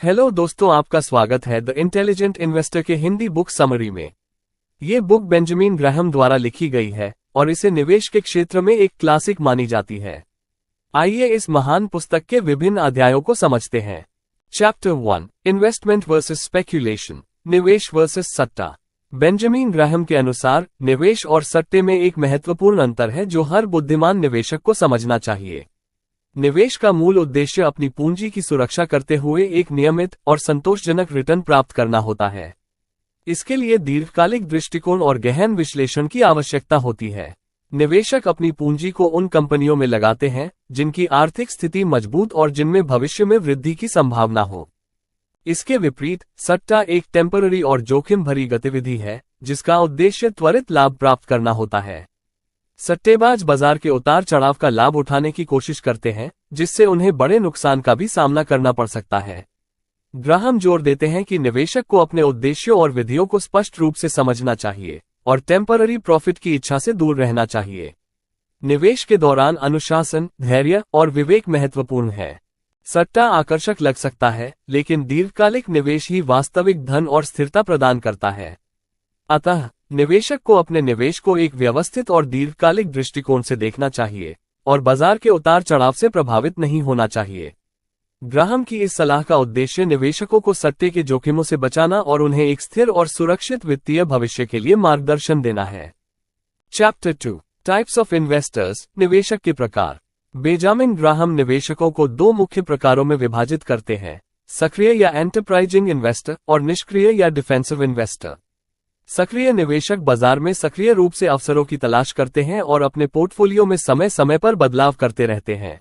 Hello दोस्तों, आपका स्वागत है द इंटेलिजेंट इन्वेस्टर के हिंदी बुक समरी में। ये बुक बेंजामिन ग्राहम द्वारा लिखी गई है और इसे निवेश के क्षेत्र में एक क्लासिक मानी जाती है। आइए इस महान पुस्तक के विभिन्न अध्यायों को समझते हैं। चैप्टर 1, इन्वेस्टमेंट वर्सेस स्पेक्यूलेशन, निवेश वर्सेस सट्टा। बेंजामिन ग्राहम के अनुसार निवेश और सट्टे में एक महत्वपूर्ण अंतर है जो हर बुद्धिमान निवेशक को समझना चाहिए। निवेश का मूल उद्देश्य अपनी पूंजी की सुरक्षा करते हुए एक नियमित और संतोषजनक रिटर्न प्राप्त करना होता है। इसके लिए दीर्घकालिक दृष्टिकोण और गहन विश्लेषण की आवश्यकता होती है। निवेशक अपनी पूंजी को उन कंपनियों में लगाते हैं जिनकी आर्थिक स्थिति मजबूत और जिनमें भविष्य में वृद्धि की संभावना हो। इसके विपरीत सट्टा एक टेम्पररी और जोखिम भरी गतिविधि है जिसका उद्देश्य त्वरित लाभ प्राप्त करना होता है। सट्टेबाज बाजार के उतार चढ़ाव का लाभ उठाने की कोशिश करते हैं जिससे उन्हें बड़े नुकसान का भी सामना करना पड़ सकता है। ग्राहम जोर देते हैं कि निवेशक को अपने उद्देश्यों और विधियों को स्पष्ट रूप से समझना चाहिए और टेम्पररी प्रॉफिट की इच्छा से दूर रहना चाहिए। निवेश के दौरान अनुशासन, धैर्य और विवेक महत्वपूर्ण है। सट्टा आकर्षक लग सकता है, लेकिन दीर्घकालिक निवेश ही वास्तविक धन और स्थिरता प्रदान करता है। अतः निवेशक को अपने निवेश को एक व्यवस्थित और दीर्घकालिक दृष्टिकोण से देखना चाहिए और बाजार के उतार चढ़ाव से प्रभावित नहीं होना चाहिए। ग्राहम की इस सलाह का उद्देश्य निवेशकों को सट्टे के जोखिमों से बचाना और उन्हें एक स्थिर और सुरक्षित वित्तीय भविष्य के लिए मार्गदर्शन देना है। चैप्टर 2, टाइप्स ऑफ इन्वेस्टर्स, निवेशक के प्रकार। बेंजामिन ग्राहम निवेशकों को दो मुख्य प्रकारों में विभाजित करते हैं, सक्रिय या एंटरप्राइजिंग इन्वेस्टर और निष्क्रिय या डिफेंसिव इन्वेस्टर। सक्रिय निवेशक बाजार में सक्रिय रूप से अवसरों की तलाश करते हैं और अपने पोर्टफोलियो में समय समय पर बदलाव करते रहते हैं।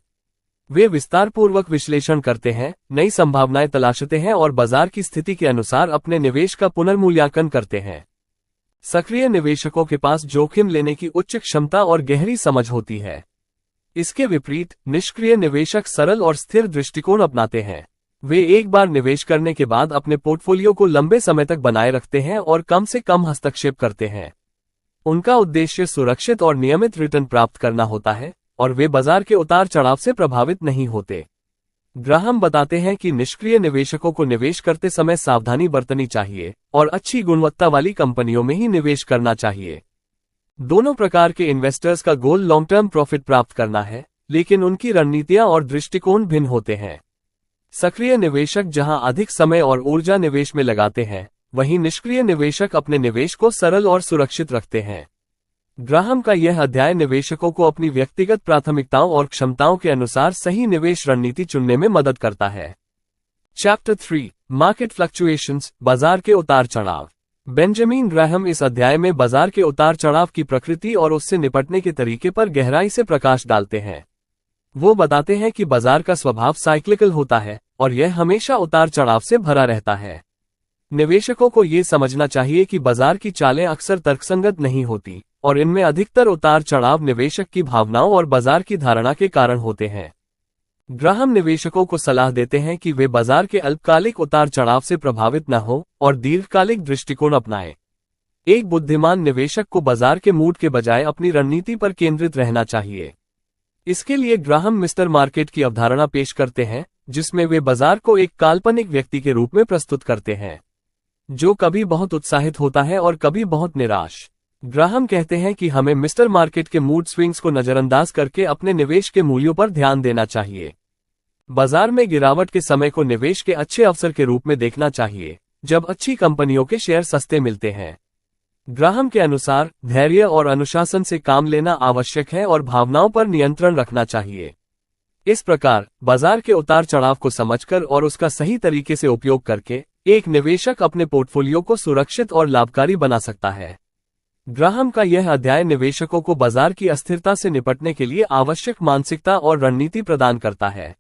वे विस्तारपूर्वक विश्लेषण करते हैं, नई संभावनाएं तलाशते हैं और बाजार की स्थिति के अनुसार अपने निवेश का पुनर्मूल्यांकन करते हैं। सक्रिय निवेशकों के पास जोखिम लेने की उच्च क्षमता और गहरी समझ होती है। इसके विपरीत निष्क्रिय निवेशक सरल और स्थिर दृष्टिकोण अपनाते हैं। वे एक बार निवेश करने के बाद अपने पोर्टफोलियो को लंबे समय तक बनाए रखते हैं और कम से कम हस्तक्षेप करते हैं। उनका उद्देश्य सुरक्षित और नियमित रिटर्न प्राप्त करना होता है और वे बाजार के उतार चढ़ाव से प्रभावित नहीं होते। ग्राहम बताते हैं कि निष्क्रिय निवेशकों को निवेश करते समय सावधानी बरतनी चाहिए और अच्छी गुणवत्ता वाली कंपनियों में ही निवेश करना चाहिए। दोनों प्रकार के इन्वेस्टर्स का गोल लॉन्ग टर्म प्रॉफिट प्राप्त करना है, लेकिन उनकी रणनीतियां और दृष्टिकोण भिन्न होते हैं। सक्रिय निवेशक जहां अधिक समय और ऊर्जा निवेश में लगाते हैं, वहीं निष्क्रिय निवेशक अपने निवेश को सरल और सुरक्षित रखते हैं। ग्राहम का यह अध्याय निवेशकों को अपनी व्यक्तिगत प्राथमिकताओं और क्षमताओं के अनुसार सही निवेश रणनीति चुनने में मदद करता है। चैप्टर 3, मार्केट फ्लक्चुएशंस, बाजार के उतार चढ़ाव। बेंजामिन ग्राहम इस अध्याय में बाजार के उतार चढ़ाव की प्रकृति और उससे निपटने के तरीके पर गहराई से प्रकाश डालते हैं। वो बताते हैं कि बाजार का स्वभाव साइक्लिकल होता है और यह हमेशा उतार चढ़ाव से भरा रहता है। निवेशकों को ये समझना चाहिए कि बाजार की चालें अक्सर तर्कसंगत नहीं होती और इनमें अधिकतर उतार चढ़ाव निवेशक की भावनाओं और बाजार की धारणा के कारण होते हैं। ग्राहम निवेशकों को सलाह देते हैं कि वे बाजार के अल्पकालिक उतार चढ़ाव से प्रभावित न हो और दीर्घकालिक दृष्टिकोण अपनाएं। एक बुद्धिमान निवेशक को बाजार के मूड के बजाय अपनी रणनीति पर केंद्रित रहना चाहिए। इसके लिए ग्राहम मिस्टर मार्केट की अवधारणा पेश करते हैं, जिसमें वे बाजार को एक काल्पनिक व्यक्ति के रूप में प्रस्तुत करते हैं जो कभी बहुत उत्साहित होता है और कभी बहुत निराश। ग्राहम कहते हैं कि हमें मिस्टर मार्केट के मूड स्विंग्स को नजरअंदाज करके अपने निवेश के मूल्यों पर ध्यान देना चाहिए। बाजार में गिरावट के समय को निवेश के अच्छे अवसर के रूप में देखना चाहिए, जब अच्छी कंपनियों के शेयर सस्ते मिलते हैं। ग्राहम के अनुसार धैर्य और अनुशासन से काम लेना आवश्यक है और भावनाओं पर नियंत्रण रखना चाहिए। इस प्रकार बाजार के उतार चढ़ाव को समझकर और उसका सही तरीके से उपयोग करके एक निवेशक अपने पोर्टफोलियो को सुरक्षित और लाभकारी बना सकता है। ग्राहम का यह अध्याय निवेशकों को बाजार की अस्थिरता से निपटने के लिए आवश्यक मानसिकता और रणनीति प्रदान करता है।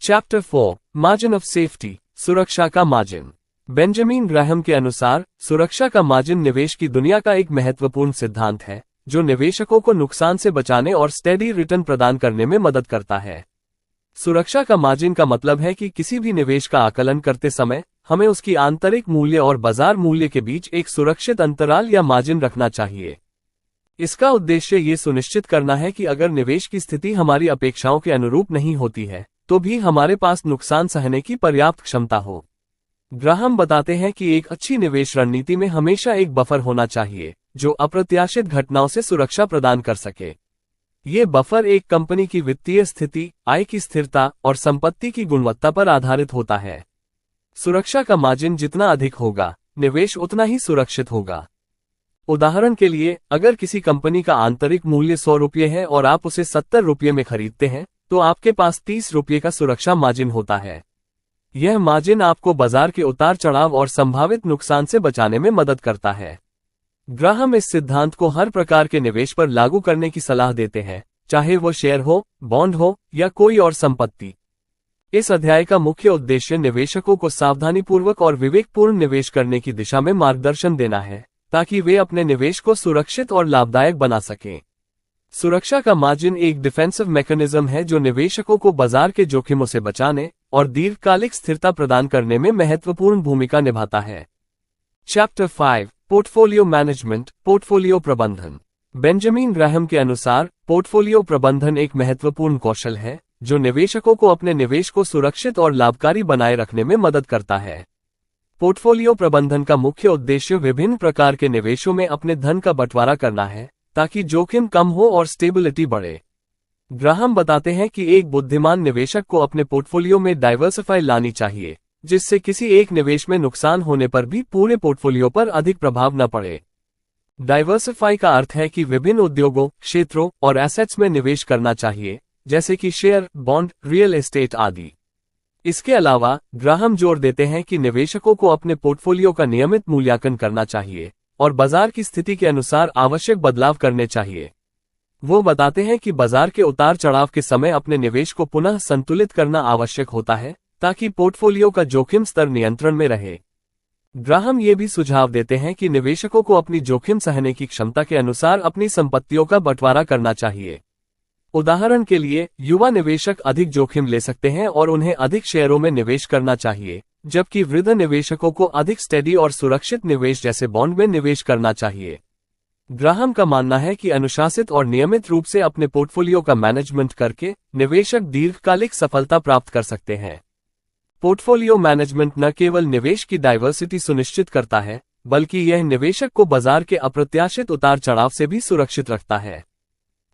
चैप्टर 4, मार्जिन ऑफ सेफ्टी, सुरक्षा का मार्जिन। बेंजामिन ग्राहम के अनुसार सुरक्षा का मार्जिन निवेश की दुनिया का एक महत्वपूर्ण सिद्धांत है जो निवेशकों को नुकसान से बचाने और स्टेडी रिटर्न प्रदान करने में मदद करता है। सुरक्षा का मार्जिन का मतलब है कि किसी भी निवेश का आकलन करते समय हमें उसकी आंतरिक मूल्य और बाजार मूल्य के बीच एक सुरक्षित अंतराल या मार्जिन रखना चाहिए। इसका उद्देश्य ये सुनिश्चित करना है कि अगर निवेश की स्थिति हमारी अपेक्षाओं के अनुरूप नहीं होती है, तो भी हमारे पास नुकसान सहने की पर्याप्त क्षमता हो। ग्राहम बताते हैं कि एक अच्छी निवेश रणनीति में हमेशा एक बफर होना चाहिए जो अप्रत्याशित घटनाओं से सुरक्षा प्रदान कर सके। ये बफर एक कंपनी की वित्तीय स्थिति, आय की स्थिरता और संपत्ति की गुणवत्ता पर आधारित होता है। सुरक्षा का मार्जिन जितना अधिक होगा, निवेश उतना ही सुरक्षित होगा। उदाहरण के लिए, अगर किसी कंपनी का आंतरिक मूल्य 100 रुपये है और आप उसे 70 रुपये में खरीदते हैं, तो आपके पास 30 रुपये का सुरक्षा मार्जिन होता है। यह मार्जिन आपको बाजार के उतार चढ़ाव और संभावित नुकसान से बचाने में मदद करता है। ग्राहम इस सिद्धांत को हर प्रकार के निवेश पर लागू करने की सलाह देते हैं, चाहे वो शेयर हो, बॉन्ड हो या कोई और संपत्ति। इस अध्याय का मुख्य उद्देश्य निवेशकों को सावधानीपूर्वक और विवेकपूर्ण निवेश करने की दिशा में मार्गदर्शन देना है, ताकि वे अपने निवेश को सुरक्षित और लाभदायक बना सकें। सुरक्षा का मार्जिन एक डिफेंसिव मैकेनिज्म है जो निवेशकों को बाजार के जोखिमों से बचाने और दीर्घकालिक स्थिरता प्रदान करने में महत्वपूर्ण भूमिका निभाता है। चैप्टर 5, पोर्टफोलियो मैनेजमेंट, पोर्टफोलियो प्रबंधन। बेंजामिन ग्राहम के अनुसार पोर्टफोलियो प्रबंधन एक महत्वपूर्ण कौशल है जो निवेशकों को अपने निवेश को सुरक्षित और लाभकारी बनाए रखने में मदद करता है। पोर्टफोलियो प्रबंधन का मुख्य उद्देश्य विभिन्न प्रकार के निवेशों में अपने धन का बंटवारा करना है, ताकि जोखिम कम हो और स्टेबिलिटी बढ़े। ग्राहम बताते हैं कि एक बुद्धिमान निवेशक को अपने पोर्टफोलियो में डाइवर्सिफाई लानी चाहिए, जिससे किसी एक निवेश में नुकसान होने पर भी पूरे पोर्टफोलियो पर अधिक प्रभाव न पड़े। डाइवर्सिफाई का अर्थ है कि विभिन्न उद्योगों, क्षेत्रों और एसेट्स में निवेश करना चाहिए, जैसे कि शेयर, बॉन्ड, रियल एस्टेट आदि। इसके अलावा ग्राहम जोर देते हैं कि निवेशकों को अपने पोर्टफोलियो का नियमित मूल्यांकन करना चाहिए और बाजार की स्थिति के अनुसार आवश्यक बदलाव करने चाहिए। वो बताते हैं कि बाजार के उतार चढ़ाव के समय अपने निवेश को पुनः संतुलित करना आवश्यक होता है, ताकि पोर्टफोलियो का जोखिम स्तर नियंत्रण में रहे। ग्राहम ये भी सुझाव देते हैं कि निवेशकों को अपनी जोखिम सहने की क्षमता के अनुसार अपनी संपत्तियों का बंटवारा करना चाहिए। उदाहरण के लिए, युवा निवेशक अधिक जोखिम ले सकते हैं और उन्हें अधिक शेयरों में निवेश करना चाहिए, जबकि वृद्ध निवेशकों को अधिक स्टेडी और सुरक्षित निवेश जैसे बॉन्ड में निवेश करना चाहिए। ग्राहम का मानना है कि अनुशासित और नियमित रूप से अपने पोर्टफोलियो का मैनेजमेंट करके निवेशक दीर्घकालिक सफलता प्राप्त कर सकते हैं। पोर्टफोलियो मैनेजमेंट न केवल निवेश की डाइवर्सिटी सुनिश्चित करता है, बल्कि यह निवेशक को बाजार के अप्रत्याशित उतार चढ़ाव से भी सुरक्षित रखता है।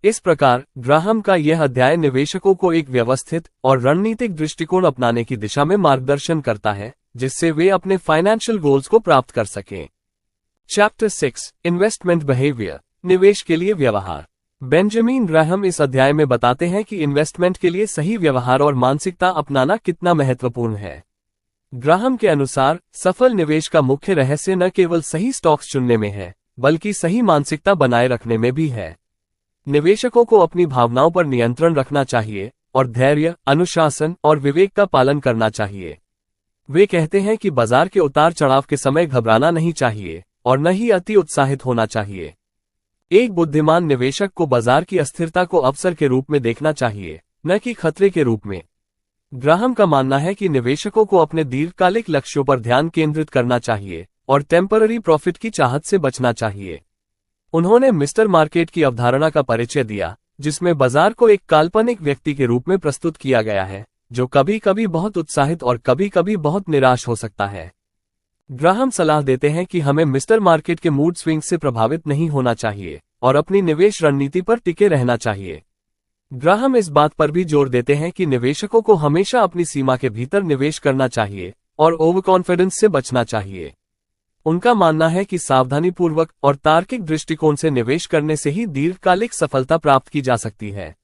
इस प्रकार ग्राहम का यह अध्याय निवेशकों को एक व्यवस्थित और रणनीतिक दृष्टिकोण अपनाने की दिशा में मार्गदर्शन करता है, जिससे वे अपने फाइनेंशियल गोल्स को प्राप्त कर सकें। चैप्टर 6, इन्वेस्टमेंट बिहेवियर, निवेश के लिए व्यवहार। बेंजामिन ग्राहम इस अध्याय में बताते हैं कि इन्वेस्टमेंट के लिए सही व्यवहार और मानसिकता अपनाना कितना महत्वपूर्ण है। ग्राहम के अनुसार सफल निवेश का मुख्य रहस्य न केवल सही स्टॉक्स चुनने में है, बल्कि सही मानसिकता बनाए रखने में भी है। निवेशकों को अपनी भावनाओं पर नियंत्रण रखना चाहिए और धैर्य, अनुशासन और विवेक का पालन करना चाहिए। वे कहते हैं कि बाजार के उतार चढ़ाव के समय घबराना नहीं चाहिए और न ही अति उत्साहित होना चाहिए। एक बुद्धिमान निवेशक को बाजार की अस्थिरता को अवसर के रूप में देखना चाहिए, न कि खतरे के रूप में। ग्राहम का मानना है कि निवेशकों को अपने दीर्घकालिक लक्ष्यों पर ध्यान केंद्रित करना चाहिए और टेम्पररी प्रॉफिट की चाहत से बचना चाहिए। उन्होंने मिस्टर मार्केट की अवधारणा का परिचय दिया, जिसमें बाजार को एक काल्पनिक व्यक्ति के रूप में प्रस्तुत किया गया है, जो कभी कभी बहुत उत्साहित और कभी कभी बहुत निराश हो सकता है। ग्राहम सलाह देते हैं कि हमें मिस्टर मार्केट के मूड स्विंग से प्रभावित नहीं होना चाहिए और अपनी निवेश रणनीति पर टिके रहना चाहिए। ग्राहम इस बात पर भी जोर देते हैं कि निवेशकों को हमेशा अपनी सीमा के भीतर निवेश करना चाहिए और ओवर कॉन्फिडेंस से बचना चाहिए। उनका मानना है कि सावधानीपूर्वक और तार्किक दृष्टिकोण से निवेश करने से ही दीर्घकालिक सफलता प्राप्त की जा सकती है।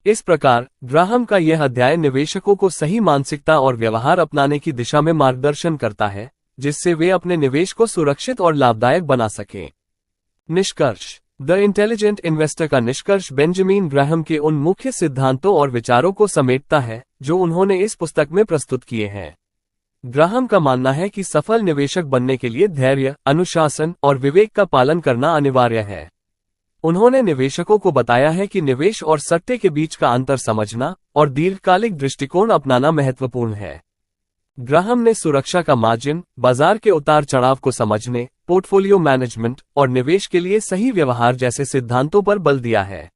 इस प्रकार ग्राहम का यह अध्याय निवेशकों को सही मानसिकता और व्यवहार अपनाने की दिशा में मार्गदर्शन करता है, जिससे वे अपने निवेश को सुरक्षित और लाभदायक बना सकें। निष्कर्ष। द इंटेलिजेंट इन्वेस्टर का निष्कर्ष बेंजामिन ग्राहम के उन मुख्य सिद्धांतों और विचारों को समेटता है जो उन्होंने इस पुस्तक में प्रस्तुत किए हैं। ग्राहम का मानना है कि सफल निवेशक बनने के लिए धैर्य, अनुशासन और विवेक का पालन करना अनिवार्य है। उन्होंने निवेशकों को बताया है कि निवेश और सट्टे के बीच का अंतर समझना और दीर्घकालिक दृष्टिकोण अपनाना महत्वपूर्ण है। ग्राहम ने सुरक्षा का मार्जिन, बाजार के उतार चढ़ाव को समझने, पोर्टफोलियो मैनेजमेंट और निवेश के लिए सही व्यवहार जैसे सिद्धांतों पर बल दिया है।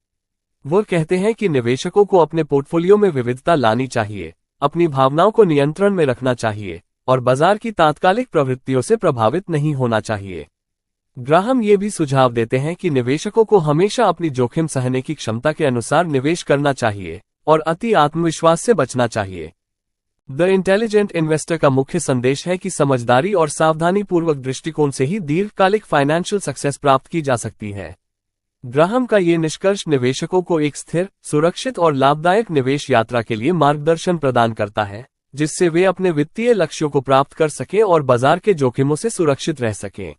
वो कहते हैं कि निवेशकों को अपने पोर्टफोलियो में विविधता लानी चाहिए, अपनी भावनाओं को नियंत्रण में रखना चाहिए और बाजार की तात्कालिक प्रवृत्तियों से प्रभावित नहीं होना चाहिए। ग्राहम ये भी सुझाव देते हैं कि निवेशकों को हमेशा अपनी जोखिम सहने की क्षमता के अनुसार निवेश करना चाहिए और अति आत्मविश्वास से बचना चाहिए। द इंटेलिजेंट इन्वेस्टर का मुख्य संदेश है कि समझदारी और सावधानीपूर्वक दृष्टिकोण से ही दीर्घकालिक फाइनेंशियल सक्सेस प्राप्त की जा सकती है। ग्राहम का ये निष्कर्ष निवेशकों को एक स्थिर, सुरक्षित और लाभदायक निवेश यात्रा के लिए मार्गदर्शन प्रदान करता है, जिससे वे अपने वित्तीय लक्ष्यों को प्राप्त कर सकें और बाजार के जोखिमों से सुरक्षित रह सकें।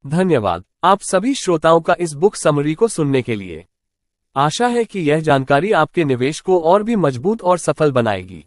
धन्यवाद आप सभी श्रोताओं का इस बुक समरी को सुनने के लिए। आशा है कि यह जानकारी आपके निवेश को और भी मजबूत और सफल बनाएगी।